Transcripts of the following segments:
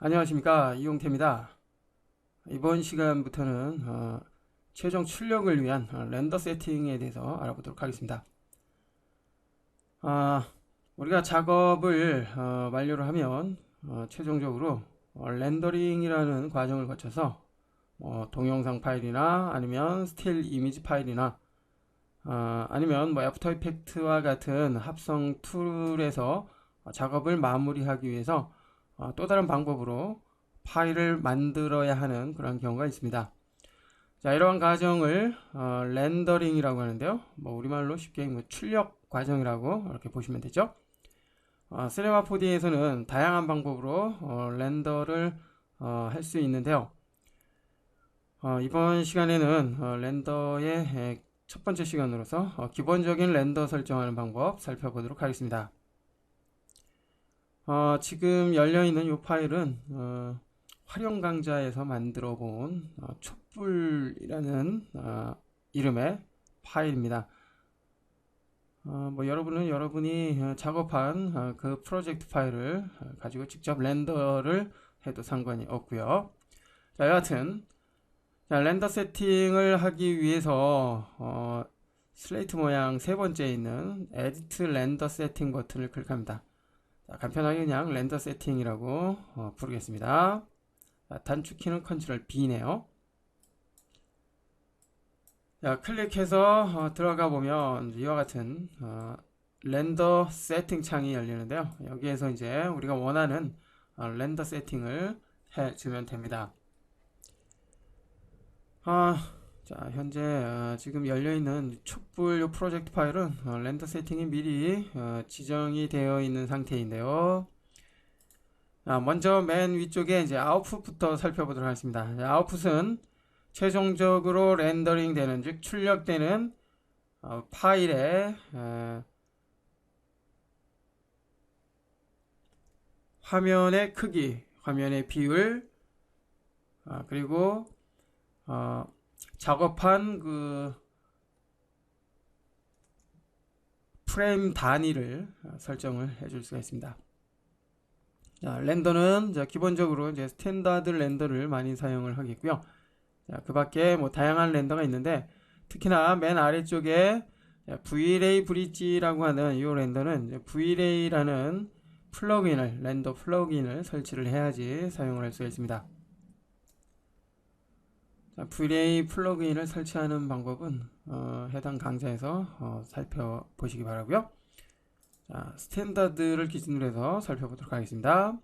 안녕하십니까, 이용태입니다. 이번 시간부터는 최종 출력을 위한 렌더 세팅에 대해서 알아보도록 하겠습니다. 아, 우리가 작업을 완료를 하면 최종적으로 렌더링이라는 과정을 거쳐서 동영상 파일이나 아니면 스틸 이미지 파일이나 아니면 애프터 이펙트와 같은 합성 툴에서 작업을 마무리하기 위해서 또 다른 방법으로 파일을 만들어야 하는 그런 경우가 있습니다. 자, 이러한 과정을 렌더링이라고 하는데요. 우리말로 쉽게 출력 과정이라고 이렇게 보시면 되죠. 시네마 4D에서는 다양한 방법으로 렌더를 할 수 있는데요. 이번 시간에는 렌더의 첫 번째 시간으로서 기본적인 렌더 설정하는 방법 살펴보도록 하겠습니다. 지금 열려있는 이 파일은 활용 강좌에서 만들어 본 촛불이라는 이름의 파일입니다. 여러분이 작업한 그 프로젝트 파일을 가지고 직접 렌더를 해도 상관이 없고요. 자, 여하튼 렌더 세팅을 하기 위해서 슬레이트 모양 세 번째에 있는 에디트 렌더 세팅 버튼을 클릭합니다. 자, 간편하게 그냥 렌더 세팅이라고 부르겠습니다. 자, 단축키는 컨트롤 B네요. 자, 클릭해서 들어가 보면 이와 같은 렌더 세팅 창이 열리는데요. 여기에서 이제 우리가 원하는 렌더 세팅을 해주면 됩니다. 자, 현재 지금 열려있는 촛불 프로젝트 파일은 렌더 세팅이 미리 지정이 되어 있는 상태인데요. 먼저 맨 위쪽에 이제 아웃풋부터 살펴보도록 하겠습니다. 아웃풋은 최종적으로 렌더링 되는, 즉 출력되는 파일의 화면의 크기, 화면의 비율, 그리고 작업한 그 프레임 단위를 설정을 해줄 수가 있습니다. 자, 렌더는 기본적으로 이제 스탠다드 렌더를 많이 사용을 하겠고요. 자, 그 밖에 다양한 렌더가 있는데 특히나 맨 아래쪽에 V-Ray 브릿지라고 하는 이 렌더는 V-Ray라는 플러그인을, 렌더 플러그인을 설치를 해야지 사용을 할 수가 있습니다. 자, V-Ray 플러그인을 설치하는 방법은 해당 강좌에서 살펴보시기 바라고요. 자, 스탠다드를 기준으로 해서 살펴보도록 하겠습니다.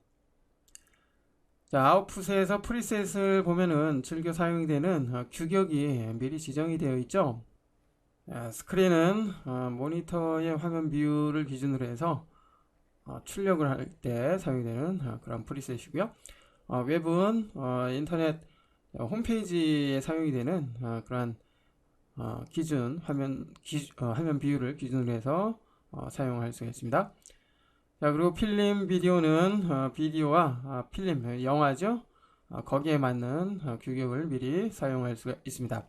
자, 아웃풋에서 프리셋을 보면은 즐겨 사용이 되는 규격이 미리 지정이 되어 있죠. 스크린은 모니터의 화면 비율을 기준으로 해서 출력을 할 때 사용이 되는 그런 프리셋이고요. 웹은 인터넷 홈페이지에 사용이 되는 그러한 기준 화면 비율을 기준으로 해서 사용할 수가 있습니다. 자, 그리고 필름 비디오는 비디오와 필름 영화죠. 거기에 맞는 규격을 미리 사용할 수가 있습니다.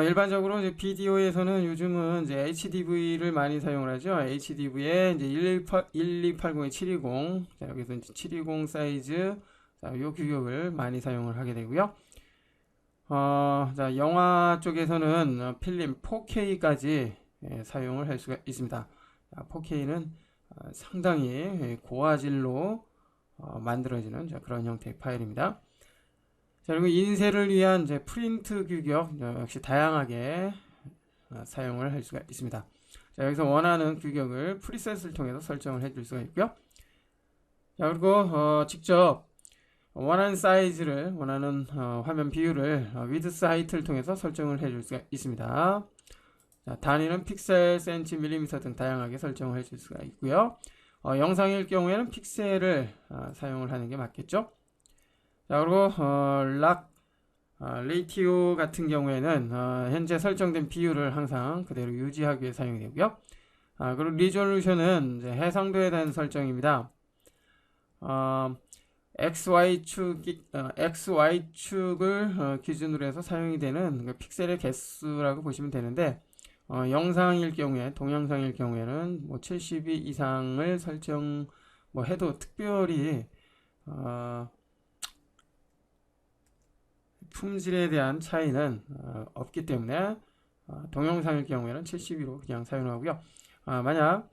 일반적으로 이제 비디오에서는 요즘은 이제 HDV를 많이 사용을 하죠. HDV에 이제 12802 720, 자, 여기서 이제 720 사이즈, 자, 요 규격을 많이 사용을 하게 되고요. 자, 영화 쪽에서는 필름 4K까지 사용을 할 수가 있습니다. 4K는 상당히 고화질로 만들어지는 그런 형태의 파일입니다. 자, 그리고 인쇄를 위한 이제 프린트 규격 역시 다양하게 사용을 할 수가 있습니다. 자, 여기서 원하는 규격을 프리셋을 통해서 설정을 해줄 수가 있고요. 자, 그리고 직접 원하는 사이즈를, 원하는 화면 비율을 위드스 하이트를 통해서 설정을 해줄 수가 있습니다. 자, 단위는 픽셀, 센치, 밀리미터 등 다양하게 설정을 해줄 수가 있고요. 영상일 경우에는 픽셀을 사용을 하는 게 맞겠죠. 자, 그리고 레이티오 같은 경우에는 현재 설정된 비율을 항상 그대로 유지하기 위해 사용이 되고요. 그리고 리졸루션은 이제 해상도에 대한 설정입니다. XY축을 기준으로 해서 사용이 되는 그 픽셀의 개수라고 보시면 되는데, 영상일 경우에, 동영상일 경우에는 72 이상을 설정 해도 특별히 품질에 대한 차이는 없기 때문에 동영상일 경우에는 72로 그냥 사용하고요. 만약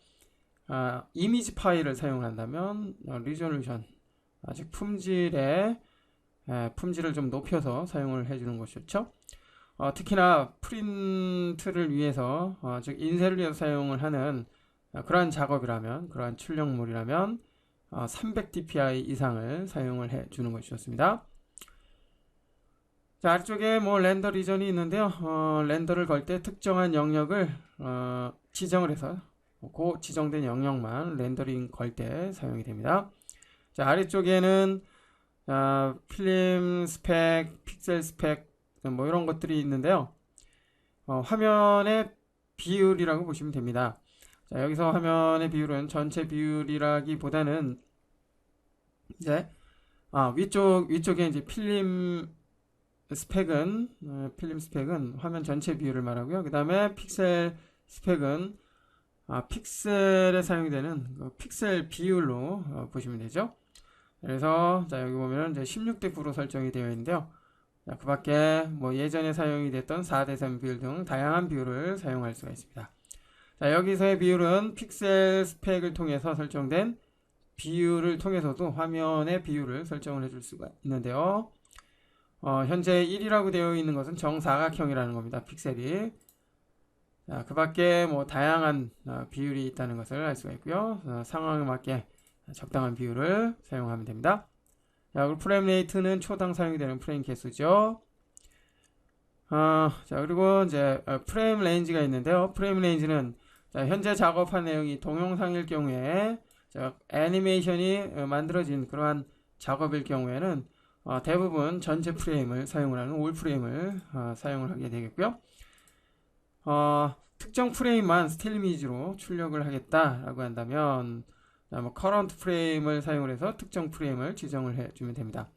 이미지 파일을 사용한다면 리졸루션, 즉 품질을 좀 높여서 사용을 해주는 것이 좋죠. 특히나 프린트를 위해서, 즉 인쇄를 위해서 사용을 하는 그러한 작업이라면, 그러한 출력물이라면 300dpi 이상을 사용을 해주는 것이 좋습니다. 자, 아래쪽에 뭐 렌더 리전이 있는데요. 렌더를 걸 때 특정한 영역을 지정을 해서 그 지정된 영역만 렌더링 걸 때 사용이 됩니다. 자, 아래쪽에는 필름 스펙, 픽셀 스펙 뭐 이런 것들이 있는데요. 화면의 비율이라고 보시면 됩니다. 자, 여기서 화면의 비율은 전체 비율이라기보다는 이제 위쪽에 이제 필름 스펙은 화면 전체 비율을 말하고요. 그 다음에 픽셀 스펙은 픽셀에 사용이 되는 그 픽셀 비율로 보시면 되죠. 그래서 자, 여기 보면 이제 16:9로 설정이 되어 있는데요. 자, 그 밖에 뭐 예전에 사용이 됐던 4:3 비율 등 다양한 비율을 사용할 수가 있습니다. 자, 여기서의 비율은 픽셀 스펙을 통해서 설정된 비율을 통해서도 화면의 비율을 설정을 해줄 수가 있는데요. 현재 1이라고 되어 있는 것은 정사각형이라는 겁니다. 픽셀이. 자, 그 밖에 뭐 다양한 비율이 있다는 것을 알 수가 있고요. 상황에 맞게 적당한 비율을 사용하면 됩니다. 자, 그리고 프레임 레이트는 초당 사용이 되는 프레임 개수죠. 자, 그리고 이제 프레임 레인지가 있는데요. 프레임 레인지는 현재 작업한 내용이 동영상일 경우에 애니메이션이 만들어진 그러한 작업일 경우에는 대부분 전체 프레임을 사용을 하는 올 프레임을 사용을 하게 되겠고요. 특정 프레임만 스틸 이미지로 출력을 하겠다라고 한다면 뭐 커런트 프레임을 사용을 해서 특정 프레임을 지정을 해주면 됩니다.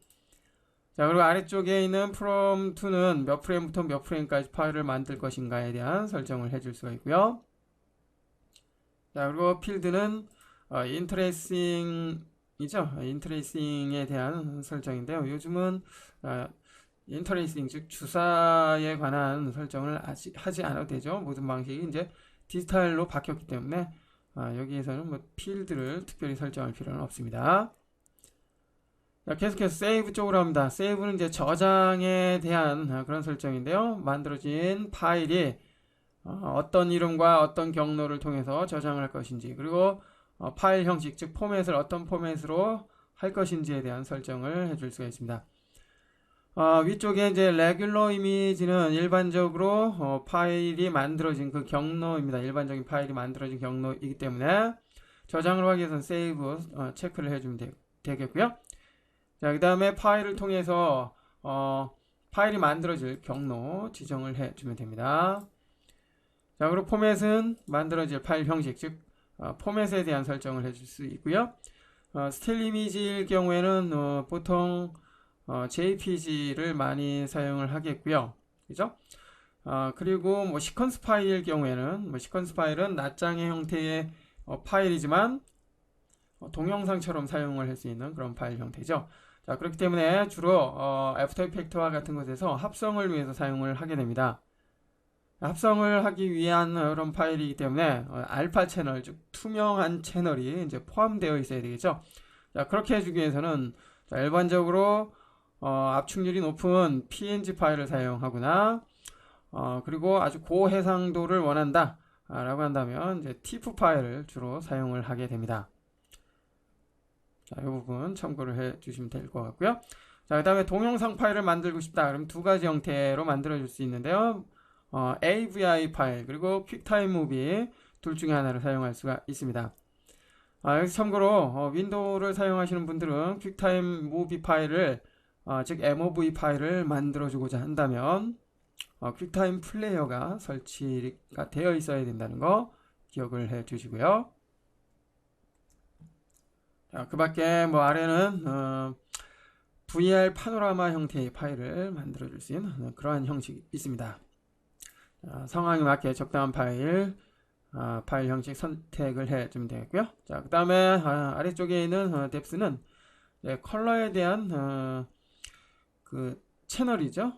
자, 그리고 아래쪽에 있는 from to는 몇 프레임부터 몇 프레임까지 파일을 만들 것인가에 대한 설정을 해줄 수가 있고요. 자, 그리고 필드는 인트레이싱에 대한 설정인데요. 요즘은 인터레이싱, 즉 주사에 관한 설정을 하지 않아도 되죠. 모든 방식이 이제 디지털로 바뀌었기 때문에 여기에서는 뭐 필드를 특별히 설정할 필요는 없습니다. 자, 계속해서 세이브 쪽으로 합니다. 세이브는 이제 저장에 대한 그런 설정인데요. 만들어진 파일이 어떤 이름과 어떤 경로를 통해서 저장을 할 것인지, 그리고 파일 형식, 즉 포맷을 어떤 포맷으로 할 것인지에 대한 설정을 해줄 수가 있습니다. 위쪽에 이제 레귤러 이미지는 일반적으로 파일이 만들어진 그 경로입니다. 일반적인 파일이 만들어진 경로이기 때문에 저장을 하기 위해서는 세이브 체크를 해주면 되겠고요. 자, 그 다음에 파일을 통해서 파일이 만들어질 경로 지정을 해주면 됩니다. 자, 그리고 포맷은 만들어질 파일 형식, 즉 포맷에 대한 설정을 해줄 수 있고요. 스틸 이미지일 경우에는 보통 JPG를 많이 사용을 하겠고요. 그죠? 그리고 뭐 시퀀스 파일일 경우에는 시퀀스 파일은 낱장의 형태의 파일이지만 동영상처럼 사용을 할 수 있는 그런 파일 형태죠. 자, 그렇기 때문에 주로 애프터 이펙트와 같은 곳에서 합성을 위해서 사용을 하게 됩니다. 합성을 하기 위한 그런 파일이기 때문에 알파 채널, 즉 투명한 채널이 이제 포함되어 있어야 되겠죠. 자, 그렇게 해주기 위해서는 일반적으로 압축률이 높은 PNG 파일을 사용하거나 그리고 아주 고해상도를 원한다 라고 한다면 이제 TIFF 파일을 주로 사용을 하게 됩니다. 자, 이 부분 참고를 해 주시면 될 것 같고요. 자, 그 다음에 동영상 파일을 만들고 싶다. 그럼 두 가지 형태로 만들어 줄 수 있는데요. AVI 파일 그리고 퀵타임 무비 둘 중에 하나를 사용할 수가 있습니다. 여기서 참고로 윈도우를 사용하시는 분들은 퀵타임 무비 파일을 즉 MOV 파일을 만들어 주고자 한다면 퀵타임 플레이어가 설치가 되어 있어야 된다는 거 기억을 해 주시고요. 자, 그 밖에 뭐 아래는 VR 파노라마 형태의 파일을 만들어 줄 수 있는 그러한 형식이 있습니다. 상황에 맞게 적당한 파일 형식 선택을 해주면 되겠고요. 자, 그 다음에 아래쪽에 있는 뎁스는 컬러에 대한 그 채널이죠.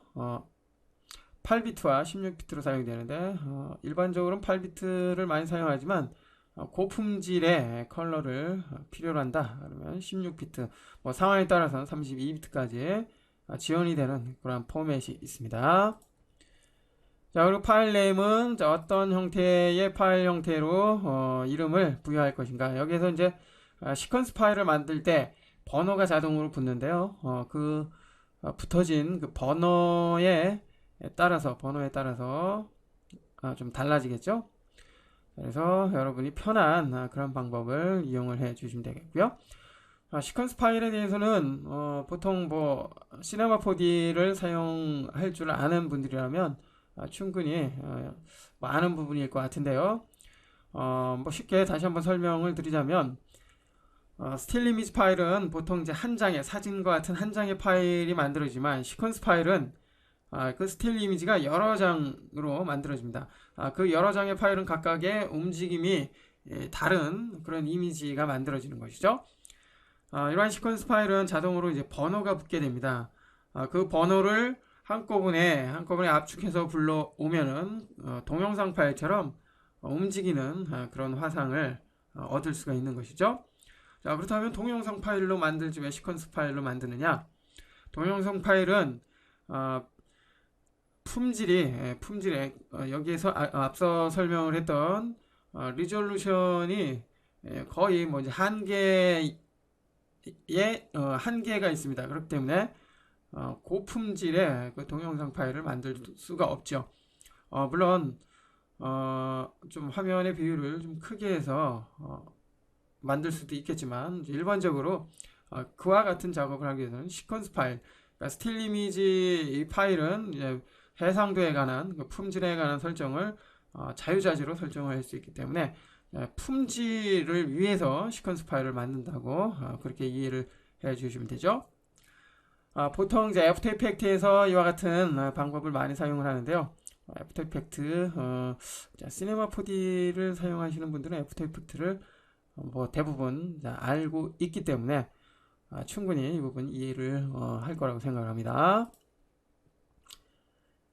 8비트와 16비트로 사용되는데 일반적으로는 8비트를 많이 사용하지만 고품질의 컬러를 필요로 한다 그러면 16비트, 뭐 상황에 따라서는 32비트까지 지원이 되는 그런 포맷이 있습니다. 자, 그리고 파일 네임은 어떤 형태의 파일 형태로 이름을 부여할 것인가. 여기에서 이제 시퀀스 파일을 만들 때 번호가 자동으로 붙는데요. 붙어진 그 번호에 따라서 좀 달라지겠죠. 그래서 여러분이 편한 그런 방법을 이용을 해 주시면 되겠고요. 시퀀스 파일에 대해서는 보통 뭐 시네마 4D를 사용할 줄 아는 분들이라면 충분히 많은 부분일 것 같은데요. 뭐 쉽게 다시 한번 설명을 드리자면 스틸 이미지 파일은 보통 이제 한 장의 사진과 같은 한 장의 파일이 만들어지만 시퀀스 파일은 그 스틸 이미지가 여러 장으로 만들어집니다. 그 여러 장의 파일은 각각의 움직임이 다른 그런 이미지가 만들어지는 것이죠. 이러한 시퀀스 파일은 자동으로 이제 번호가 붙게 됩니다. 그 번호를 한꺼번에 압축해서 불러오면은 동영상 파일처럼 움직이는 그런 화상을 얻을 수가 있는 것이죠. 자, 그렇다면 동영상 파일로 만들지 왜 시퀀스 파일로 만드느냐? 동영상 파일은 품질에 여기에서 앞서 설명을 했던 리졸루션이 거의 뭐 이제 한계가 있습니다. 그렇기 때문에 고품질의 그 동영상 파일을 만들 수가 없죠. 물론 좀 화면의 비율을 좀 크게 해서 만들 수도 있겠지만 일반적으로 그와 같은 작업을 하기 위해서는 시퀀스 파일, 그러니까 스틸 이미지 파일은 이제 해상도에 관한 그 품질에 관한 설정을 자유자재로 설정할 수 있기 때문에 품질을 위해서 시퀀스 파일을 만든다고 그렇게 이해를 해 주시면 되죠. 보통 이제 애프터 이펙트에서 이와 같은 방법을 많이 사용을 하는데요. 애프터 이펙트, 시네마 4D를 사용하시는 분들은 애프터 이펙트를 뭐 대부분 알고 있기 때문에 충분히 이 부분 이해를 할 거라고 생각을 합니다.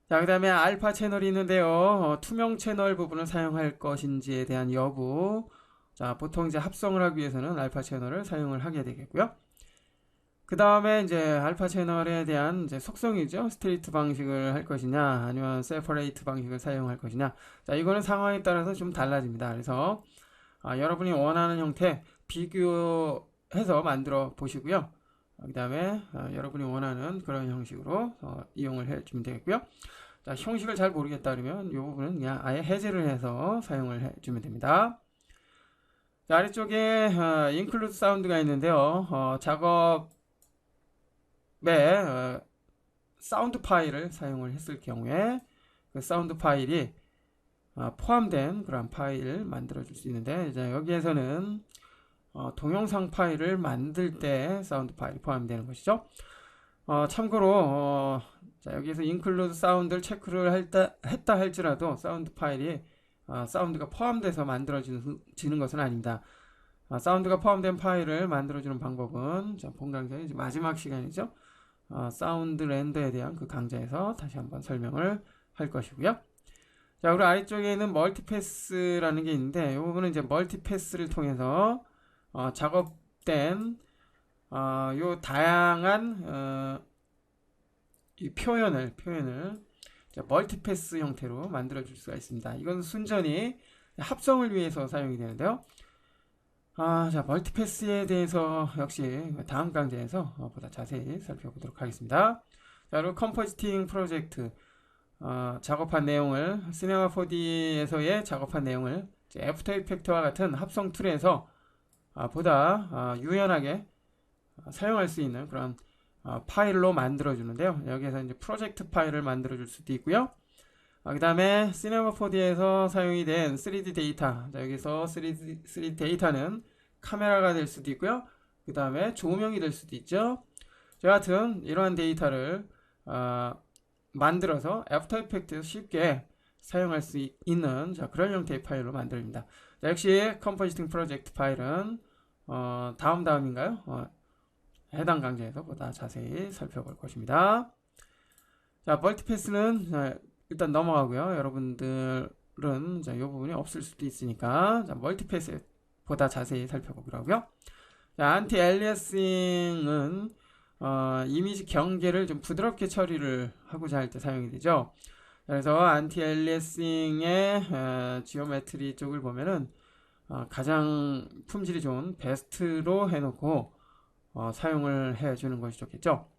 자, 그 다음에 알파 채널이 있는데요. 투명 채널 부분을 사용할 것인지에 대한 여부. 자, 보통 이제 합성을 하기 위해서는 알파 채널을 사용을 하게 되겠고요. 그 다음에 이제 알파 채널에 대한 이제 속성이죠. 스트레이트 방식을 할 것이냐, 아니면 세퍼레이트 방식을 사용할 것이냐. 자, 이거는 상황에 따라서 좀 달라집니다. 그래서 여러분이 원하는 형태 비교해서 만들어 보시고요. 그 다음에 여러분이 원하는 그런 형식으로 이용을 해주면 되겠고요. 자, 형식을 잘 모르겠다 그러면 이 부분은 그냥 아예 해제를 해서 사용을 해주면 됩니다. 자, 아래쪽에 include 사운드가 있는데요. 작업에 사운드 파일을 사용을 했을 경우에 그 사운드 파일이 포함된 그런 파일을 만들어 줄 수 있는데, 이제 여기에서는 동영상 파일을 만들 때 사운드 파일이 포함되는 것이죠. 참고로 자, 여기에서 include 사운드를 체크를 했다 할지라도 사운드 파일이 사운드가 포함돼서 만들어지는 것은 아닙니다. 사운드가 포함된 파일을 만들어주는 방법은 본 강좌의 이제 마지막 시간이죠. 사운드 렌더에 대한 그 강좌에서 다시 한번 설명을 할 것이고요. 자, 그리고 아래쪽에는 멀티패스라는 게 있는데, 이 부분은 이제 멀티패스를 통해서 작업된 요 다양한 이 표현을 멀티패스 형태로 만들어 줄 수가 있습니다. 이건 순전히 합성을 위해서 사용이 되는데요. 자, 멀티패스에 대해서 역시 다음 강좌에서 보다 자세히 살펴보도록 하겠습니다. 자, 그리고 컴포지팅 프로젝트 작업한 내용을 시네마 4D에서의 작업한 내용을 애프터 이펙트와 같은 합성 툴에서 보다 유연하게 사용할 수 있는 그런 파일로 만들어 주는데요. 여기에서 이제 프로젝트 파일을 만들어 줄 수도 있고요. 그 다음에 시네마 4D에서 사용이 된 3D 데이터, 자, 여기서 3D 데이터는 카메라가 될 수도 있고요. 그 다음에 조명이 될 수도 있죠. 여하튼 이러한 데이터를 만들어서 애프터 이펙트에서 쉽게 사용할 수 있는 그런 형태의 파일로 만듭니다. 자, 역시 컴포지팅 프로젝트 파일은 다음인가요? 해당 강좌에서 보다 자세히 살펴볼 것입니다. 자, 멀티패스는 일단 넘어가고요. 여러분들은 이 부분이 없을 수도 있으니까 자, 멀티패스 보다 자세히 살펴보기로 하고요. 자, 안티 엘리어싱은 이미지 경계를 좀 부드럽게 처리를 하고자 할 때 사용이 되죠. 그래서 안티 엘리어싱의 지오메트리 쪽을 보면은 가장 품질이 좋은 베스트로 해놓고 사용을 해주는 것이 좋겠죠.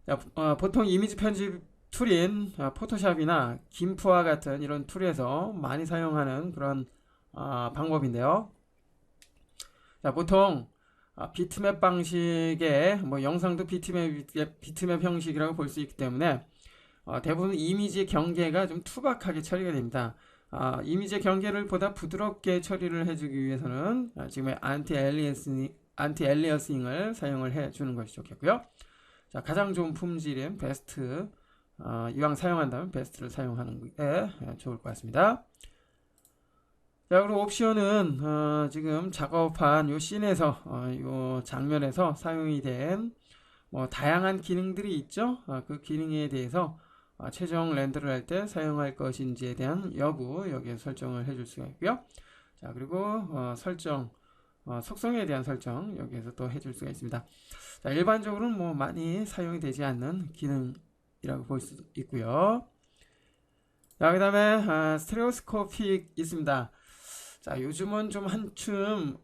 자, 보통 이미지 편집 툴인 포토샵이나 김프와 같은 이런 툴에서 많이 사용하는 그런 방법인데요. 자, 보통 비트맵 방식의 뭐 영상도 비트맵 형식이라고 볼 수 있기 때문에 대부분 이미지 경계가 좀 투박하게 처리가 됩니다. 이미지 경계를 보다 부드럽게 처리를 해주기 위해서는 지금의 안티 엘리어싱을 사용을 해주는 것이 좋겠고요. 자, 가장 좋은 품질인 베스트, 이왕 사용한다면 베스트를 사용하는 게 좋을 것 같습니다. 자, 그리고 옵션은 지금 작업한 요 씬에서 요 장면에서 사용이 된 뭐 다양한 기능들이 있죠. 그 기능에 대해서 최종 렌더를 할 때 사용할 것인지에 대한 여부 여기에 설정을 해줄 수가 있고요. 자, 그리고 설정, 속성에 대한 설정 여기에서 또 해줄 수가 있습니다. 자, 일반적으로는 뭐 많이 사용이 되지 않는 기능이라고 볼 수 있고요. 자, 그 다음에 스테레오스코픽 있습니다. 자, 요즘은 좀 한춤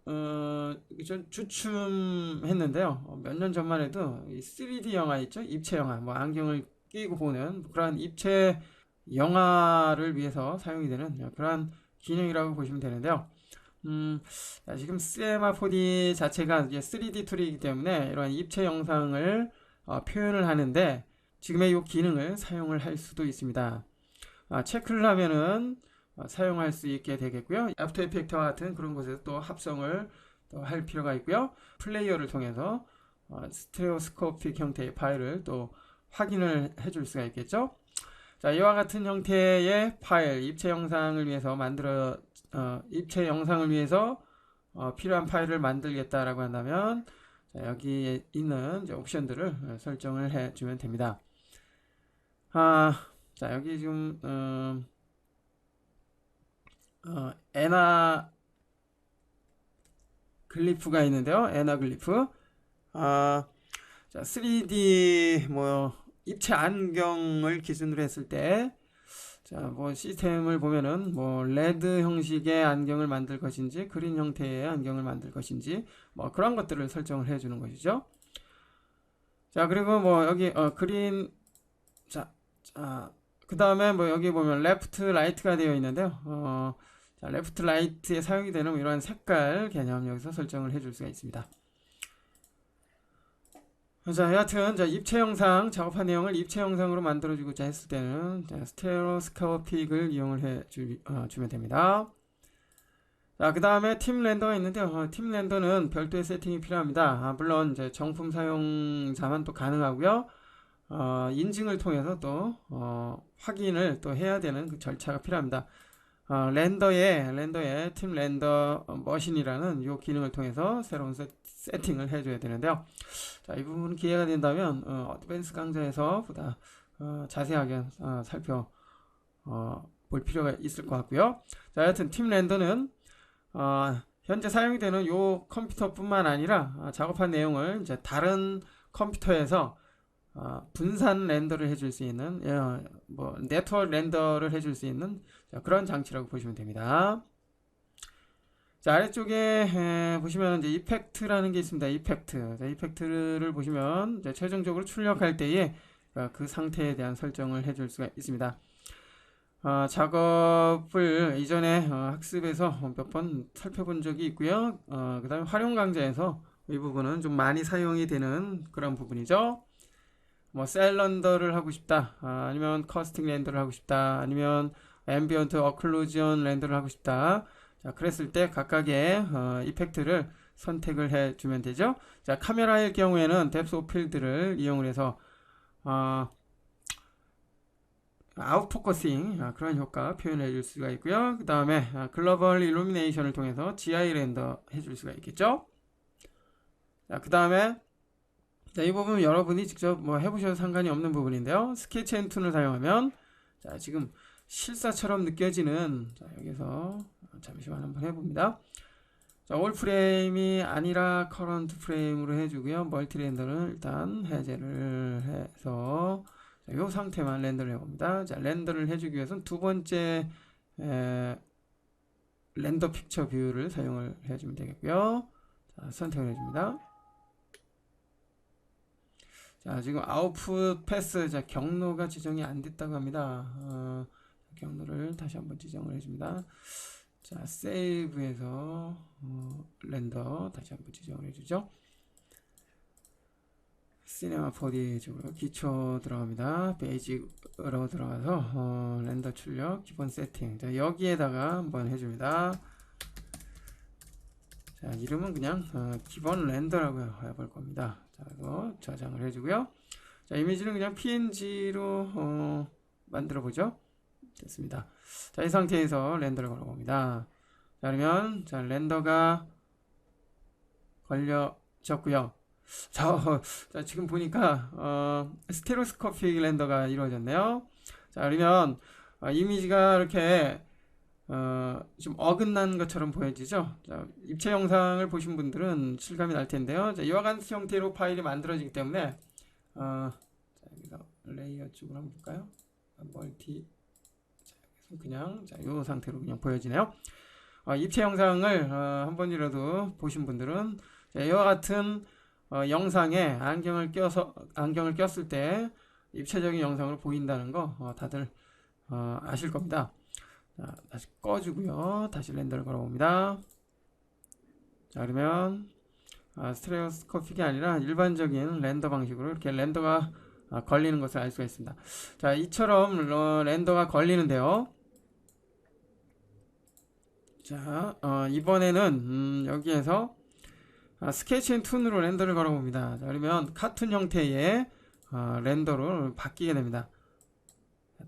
좀 주춤했는데요. 몇 년 전만 해도 3D 영화 있죠? 입체 영화, 뭐 안경을 끼고 보는 그런 입체 영화를 위해서 사용이 되는 그런 기능이라고 보시면 되는데요. 자, 지금 시네마 4D 자체가 이제 3D 툴이기 때문에 이런 입체 영상을 표현을 하는데 지금의 이 기능을 사용을 할 수도 있습니다. 체크를 하면은 사용할 수 있게 되겠고요. 애프터 이펙트와 같은 그런 곳에서 또 합성을 또 할 필요가 있고요. 플레이어를 통해서 스테레오스코픽 형태의 파일을 또 확인을 해줄 수가 있겠죠. 자, 이와 같은 형태의 파일, 입체 영상을 위해서 필요한 파일을 만들겠다라고 한다면 자, 여기 있는 이제 옵션들을 설정을 해주면 됩니다. 자, 여기 지금 에나 글리프가 있는데요. 에나 글리프. 자, 3D 뭐 입체 안경을 기준으로 했을 때, 자, 뭐 시스템을 보면은 뭐 레드 형식의 안경을 만들 것인지, 그린 형태의 안경을 만들 것인지, 뭐 그런 것들을 설정을 해주는 것이죠. 자, 그리고 뭐 여기 그린, 자, 그 다음에 뭐 여기 보면 레프트 라이트가 되어 있는데요. 자, 레프트 라이트에 사용이 되는 이러한 색깔 개념 여기서 설정을 해줄 수가 있습니다. 자, 여하튼 입체 영상 작업한 내용을 입체 영상으로 만들어주고자 했을 때는 스테레오스코픽을 이용을 주면 됩니다. 자, 그 다음에 팀 렌더가 있는데요. 팀 렌더는 별도의 세팅이 필요합니다. 물론 이제 정품 사용자만 또 가능하고요. 인증을 통해서 또 확인을 또 해야 되는 그 절차가 필요합니다. 렌더에 팀 렌더 머신이라는 이 기능을 통해서 새로운 세팅을 해줘야 되는데요. 자, 이 부분 기회가 된다면 어드밴스 강좌에서 보다 자세하게 살펴볼 필요가 있을 것 같고요. 자, 하여튼 팀 렌더는 현재 사용이 되는 이 컴퓨터뿐만 아니라 작업한 내용을 이제 다른 컴퓨터에서 분산 렌더를 해줄 수 있는 뭐 네트워크 렌더를 해줄 수 있는 그런 장치라고 보시면 됩니다. 자, 아래쪽에 보시면 이제 이펙트라는 게 있습니다. 이펙트. 자, 이펙트를 보시면 이제 최종적으로 출력할 때에 그 상태에 대한 설정을 해줄 수가 있습니다. 작업을 이전에 학습에서 몇 번 살펴본 적이 있고요. 그 다음에 활용 강좌에서 이 부분은 좀 많이 사용이 되는 그런 부분이죠. 뭐 셀 렌더를 하고 싶다, 아니면 커스팅 렌더를 하고 싶다, 아니면 앰비언트 어클루전 렌더를 하고 싶다. 자, 그랬을 때 각각의 이펙트를 선택을 해주면 되죠. 자, 카메라의 경우에는 뎁스 오브 필드를 이용을 해서 아웃포커싱 그런 효과 표현해 줄 수가 있고요. 그 다음에 글로벌 일루미네이션을 통해서 GI 렌더 해줄 수가 있겠죠. 자, 그 다음에 자, 이 부분 여러분이 직접 뭐 해보셔도 상관이 없는 부분인데요. 스케치 앤 툰을 사용하면 자, 지금 실사처럼 느껴지는 자, 여기서 잠시만 한번 해봅니다. 자, 올 프레임이 아니라 커런트 프레임으로 해주고요. 멀티 렌더는 일단 해제를 해서 자, 이 상태만 렌더를 해봅니다. 자, 렌더를 해주기 위해서는 두 번째 렌더 픽처 뷰를 사용을 해주면 되겠고요. 자, 선택을 해줍니다. 자, 지금 아웃풋 패스 자, 경로가 지정이 안 됐다고 합니다. 경로를 다시 한번 지정을 해줍니다. 자, 세이브해서 렌더 다시 한번 지정을 해주죠. 시네마 4D 쪽으로 기초 들어갑니다. 베이직으로 들어가서 렌더 출력 기본 세팅 자, 여기에다가 한번 해줍니다. 자, 이름은 그냥 기본 렌더라고 해볼 겁니다. 자, 그리고 저장을 해주고요. 자, 이미지는 그냥 PNG로 만들어 보죠. 됐습니다. 자, 이 상태에서 렌더를 걸어봅니다. 자, 그러면 자, 렌더가 걸려졌고요. 자, 지금 보니까 스테레오스코픽 렌더가 이루어졌네요. 자, 그러면 이미지가 이렇게 좀 어긋난 것처럼 보여지죠. 자, 입체 영상을 보신 분들은 실감이 날 텐데요. 자, 이와 같은 형태로 파일이 만들어지기 때문에 자, 여기서 레이어 쪽으로 한번 볼까요? 멀티 자, 그냥 자, 이 상태로 그냥 보여지네요. 입체 영상을 한 번이라도 보신 분들은 자, 이와 같은 영상에 안경을 꼈을 때 입체적인 영상으로 보인다는 거 다들 아실 겁니다. 자, 다시 꺼주고요. 다시 렌더를 걸어봅니다. 자, 그러면 스테레오스코픽이 아니라 일반적인 렌더 방식으로 이렇게 렌더가 걸리는 것을 알 수가 있습니다. 자, 이처럼 렌더가 걸리는데요. 자, 이번에는 여기에서 스케치 앤 툰으로 렌더를 걸어봅니다. 자, 그러면 카툰 형태의 렌더로 바뀌게 됩니다.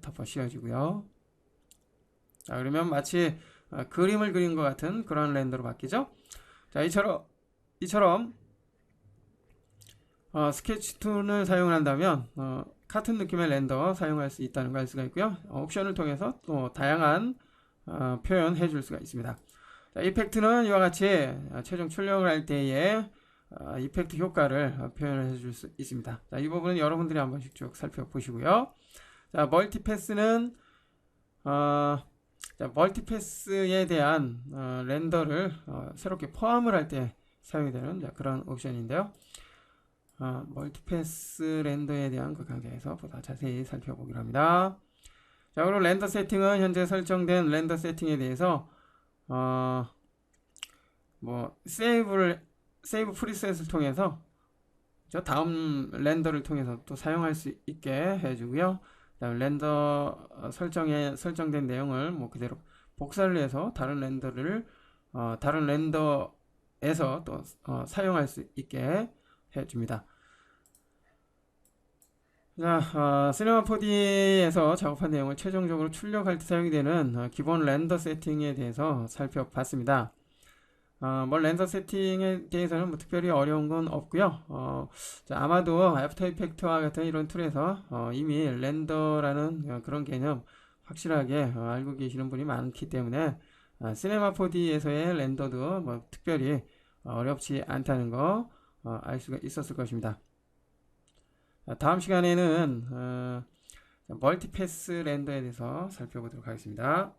덮어 씌워지고요. 자, 그러면 마치 그림을 그린 것 같은 그런 렌더로 바뀌죠. 자, 이처럼 스케치 툰을 사용한다면 카툰 느낌의 렌더 사용할 수 있다는 걸 알 수가 있고요. 옵션을 통해서 또 다양한 표현해 줄 수가 있습니다. 자, 이펙트는 이와 같이 최종 출력을 할 때에 이펙트 효과를 표현을 해줄 수 있습니다. 자, 이 부분은 여러분들이 한 번씩 쭉 살펴보시고요. 자, 멀티패스는 자, 멀티패스에 대한 렌더를 새롭게 포함을 할 때 사용이 되는 그런 옵션인데요. 멀티패스 렌더에 대한 그 강좌에서 보다 자세히 살펴보기로 합니다. 자, 그리고 렌더 세팅은 현재 설정된 렌더 세팅에 대해서 뭐 세이브 프리셋을 통해서 다음 렌더를 통해서 또 사용할 수 있게 해주고요. 그다음 렌더 설정된 내용을 뭐 그대로 복사를 해서 다른 렌더에서 또 사용할 수 있게 해줍니다. 자, 시네마 4D에서 작업한 내용을 최종적으로 출력할 때 사용이 되는 기본 렌더 세팅에 대해서 살펴봤습니다. 뭐 렌더 세팅에 대해서는 뭐 특별히 어려운 건 없고요. 자, 아마도 애프터 이펙트와 같은 이런 툴에서 이미 렌더라는 그런 개념 확실하게 알고 계시는 분이 많기 때문에 시네마 4D에서의 렌더도 뭐 특별히 어렵지 않다는 거 알 수가 있었을 것입니다. 다음 시간에는 멀티패스 렌더에 대해서 살펴보도록 하겠습니다.